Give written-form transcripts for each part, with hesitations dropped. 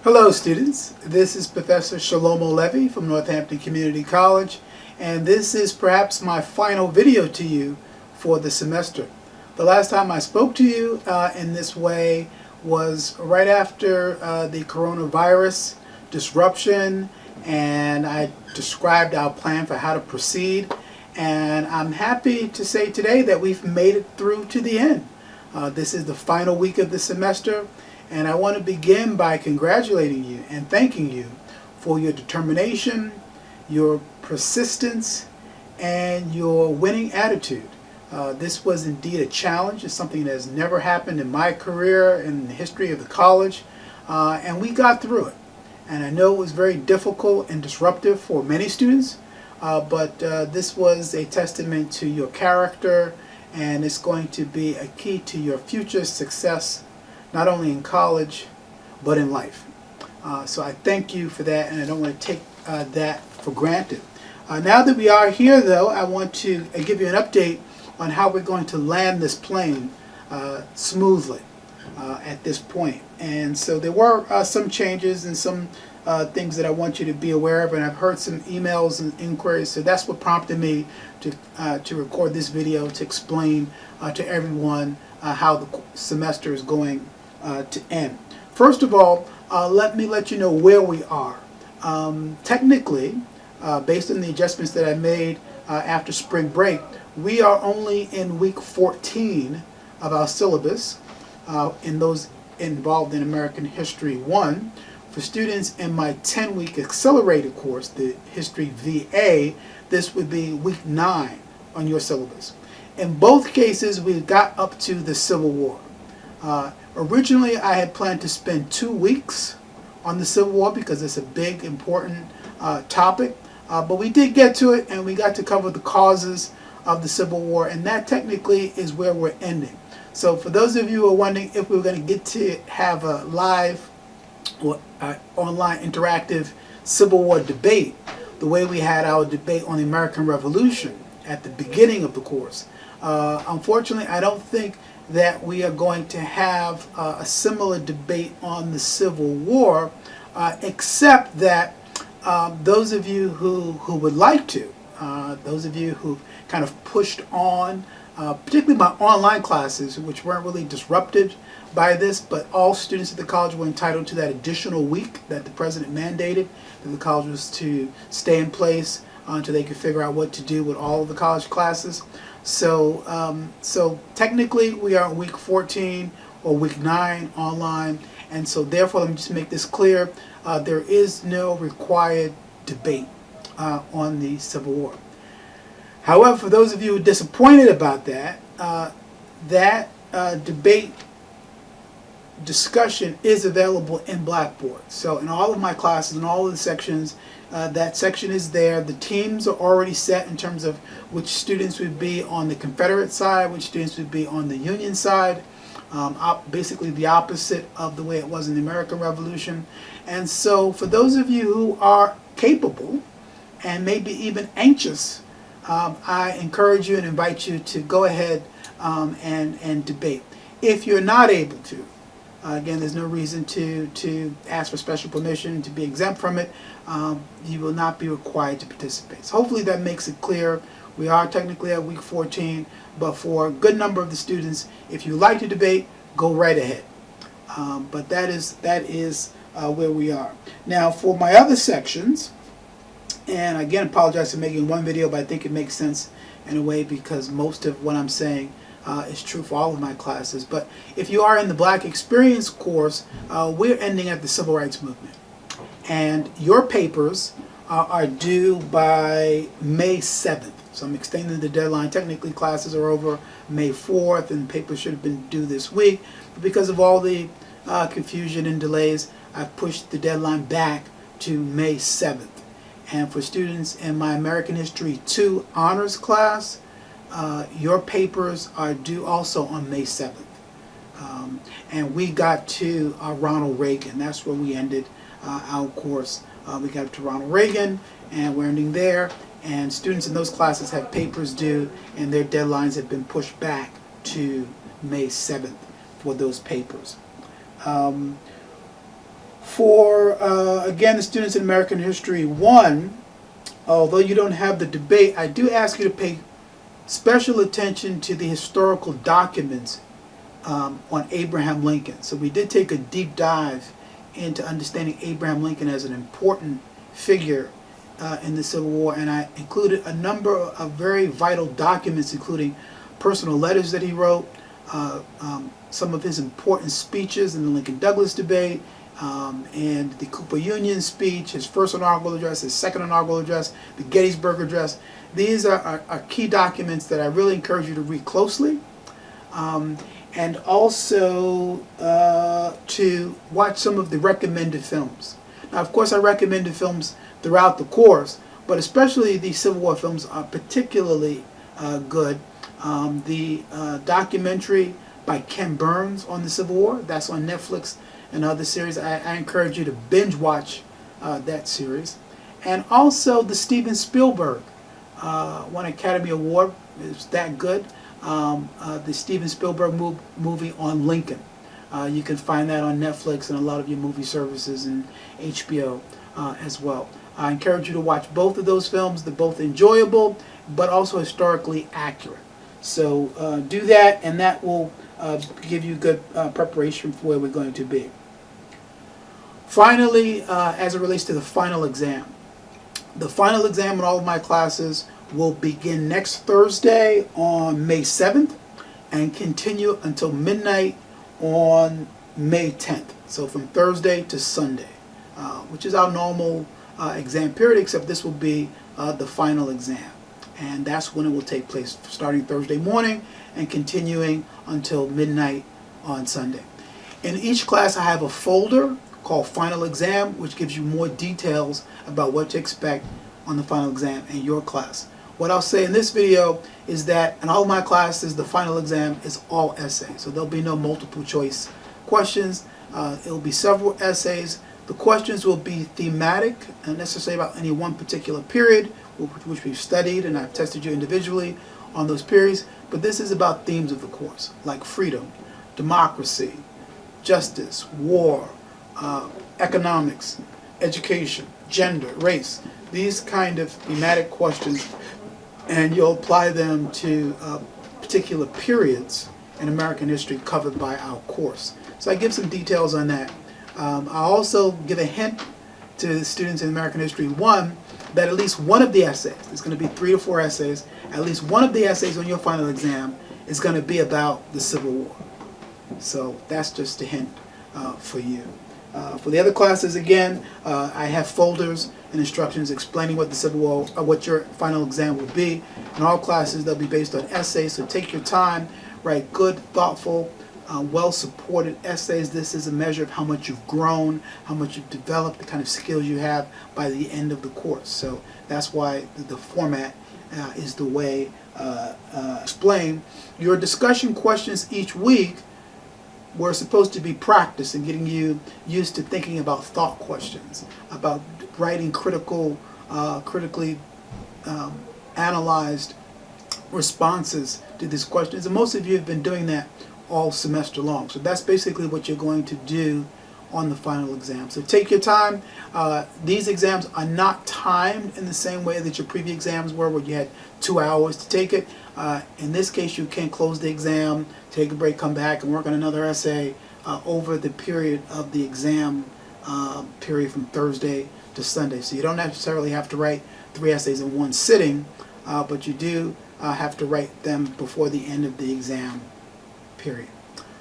Hello students, this is Professor Shalomo Levy from Northampton Community College, and this is perhaps my final video to you for the semester. The last time I spoke to you in this way was right after the coronavirus disruption, and I described our plan for how to proceed, and I'm happy to say today that we've made it through to the end. This is the final week of the semester, and I want to begin by congratulating you and thanking you for your determination, your persistence, and your winning attitude. This was indeed a challenge. It's something that has never happened in my career, in the history of the college, and we got through it. And I know it was very difficult and disruptive for many students, but this was a testament to your character, and it's going to be a key to your future success, not only in college, but in life. So I thank you for that, and I don't want to take that for granted. Now that we are here, though, I want to give you an update on how we're going to land this plane smoothly at this point. And so there were some changes and some things that I want you to be aware of, and I've heard some emails and inquiries, so that's what prompted me to record this video to explain to everyone how the semester is going to end. First of all, let me let you know where we are. Technically, based on the adjustments that I made after spring break, we are only in week 14 of our syllabus in those involved in American History 1. For students in my 10-week accelerated course, the History VA, this would be week 9 on your syllabus. In both cases, we got up to the Civil War. Originally, I had planned to spend 2 weeks on the Civil War because it's a big, important topic. But we did get to it, and we got to cover the causes of the Civil War, and that technically is where we're ending. So for those of you who are wondering if we were going to get to have a live or online interactive Civil War debate, the way we had our debate on the American Revolution at the beginning of the course, unfortunately, I don't think that we are going to have a similar debate on the Civil War, except that those of you who would like to, those of you who kind of pushed on, particularly my online classes, which weren't really disrupted by this, but all students at the college were entitled to that additional week that the president mandated, that the college was to stay in place until they could figure out what to do with all of the college classes. So, so technically we are in week 14 or week 9 online, and so therefore, let me just make this clear, there is no required debate on the Civil War. However, for those of you who are disappointed about that, debate discussion is available in Blackboard. So in all of my classes, in all of the sections, that section is there. The teams are already set in terms of which students would be on the Confederate side, which students would be on the Union side, basically the opposite of the way it was in the American Revolution. And so for those of you who are capable and maybe even anxious, I encourage you and invite you to go ahead and debate. If you're not able to, again, there's no reason to ask for special permission to be exempt from it. You will not be required to participate. So hopefully that makes it clear. We are technically at week 14, but for a good number of the students, if you like to debate, go right ahead. But that is where we are. Now for my other sections, and again, apologize for making one video, but I think it makes sense in a way because most of what I'm saying is true for all of my classes. But if you are in the Black Experience course, we're ending at the Civil Rights Movement. And your papers are due by May 7th. So I'm extending the deadline. Technically, classes are over May 4th, and papers should have been due this week. But because of all the confusion and delays, I've pushed the deadline back to May 7th. And for students in my American History 2 honors class, your papers are due also on May 7th. And we got to Ronald Reagan. That's where we ended our course. We got to Ronald Reagan, and we're ending there. And students in those classes have papers due, and their deadlines have been pushed back to May 7th for those papers. For, again, the students in American History 1, although you don't have the debate, I do ask you to pay special attention to the historical documents on Abraham Lincoln. So we did take a deep dive into understanding Abraham Lincoln as an important figure in the Civil War, and I included a number of very vital documents, including personal letters that he wrote, some of his important speeches in the Lincoln-Douglas debate, and the Cooper Union speech, his first inaugural address, his second inaugural address, the Gettysburg Address. These are key documents that I really encourage you to read closely, and also to watch some of the recommended films. Now, of course, I recommended films throughout the course, but especially the Civil War films are particularly good. The documentary by Ken Burns on the Civil War, that's on Netflix, and other series. I encourage you to binge watch that series. And also the Steven Spielberg won Academy Award. It's that good. The Steven Spielberg movie on Lincoln. You can find that on Netflix and a lot of your movie services and HBO as well. I encourage you to watch both of those films. They're both enjoyable, but also historically accurate. So do that, and that will give you good preparation for where we're going to be. Finally, as it relates to the final exam. The final exam in all of my classes will begin next Thursday on May 7th and continue until midnight on May 10th. So from Thursday to Sunday, which is our normal exam period, except this will be the final exam. And that's when it will take place, starting Thursday morning and continuing until midnight on Sunday. In each class I have a folder called Final Exam, which gives you more details about what to expect on the final exam in your class. What I'll say in this video is that in all of my classes, the final exam is all essays. So there'll be no multiple choice questions. It'll be several essays. The questions will be thematic, not necessarily about any one particular period, which we've studied, and I've tested you individually on those periods. But this is about themes of the course, like freedom, democracy, justice, war, economics, education, gender, race, these kind of thematic questions, and you'll apply them to particular periods in American history covered by our course. So I give some details on that. I also give a hint to the students in American History 1 that at least one of the essays, there's going to be 3 to 4 essays, at least one of the essays on your final exam is going to be about the Civil War. So that's just a hint for you. For the other classes, again, I have folders and instructions explaining what the Civil War, or what your final exam will be. In all classes, they'll be based on essays, so take your time, write good, thoughtful, well-supported essays. This is a measure of how much you've grown, how much you've developed, the kind of skills you have by the end of the course. So that's why the format is the way explained. Your discussion questions each week were supposed to be practice and getting you used to thinking about thought questions, about writing critically analyzed responses to these questions. And most of you have been doing that all semester long. So that's basically what you're going to do on the final exam. So take your time. These exams are not timed in the same way that your previous exams were, where you had 2 hours to take it. In this case, you can close the exam, take a break, come back, and work on another essay over the period of the exam period from Thursday to Sunday. So you don't necessarily have to write 3 essays in one sitting, but you do have to write them before the end of the exam period.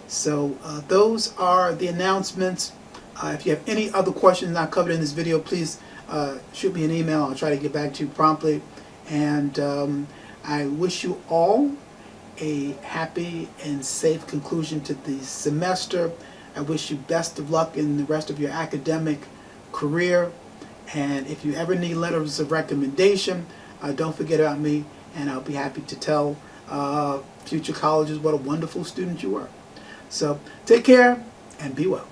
So those are the announcements. If you have any other questions not covered in this video, please shoot me an email. I'll try to get back to you promptly. And I wish you all a happy and safe conclusion to the semester. I wish you best of luck in the rest of your academic career. And if you ever need letters of recommendation, don't forget about me, and I'll be happy to tell future colleges what a wonderful student you were. So take care and be well.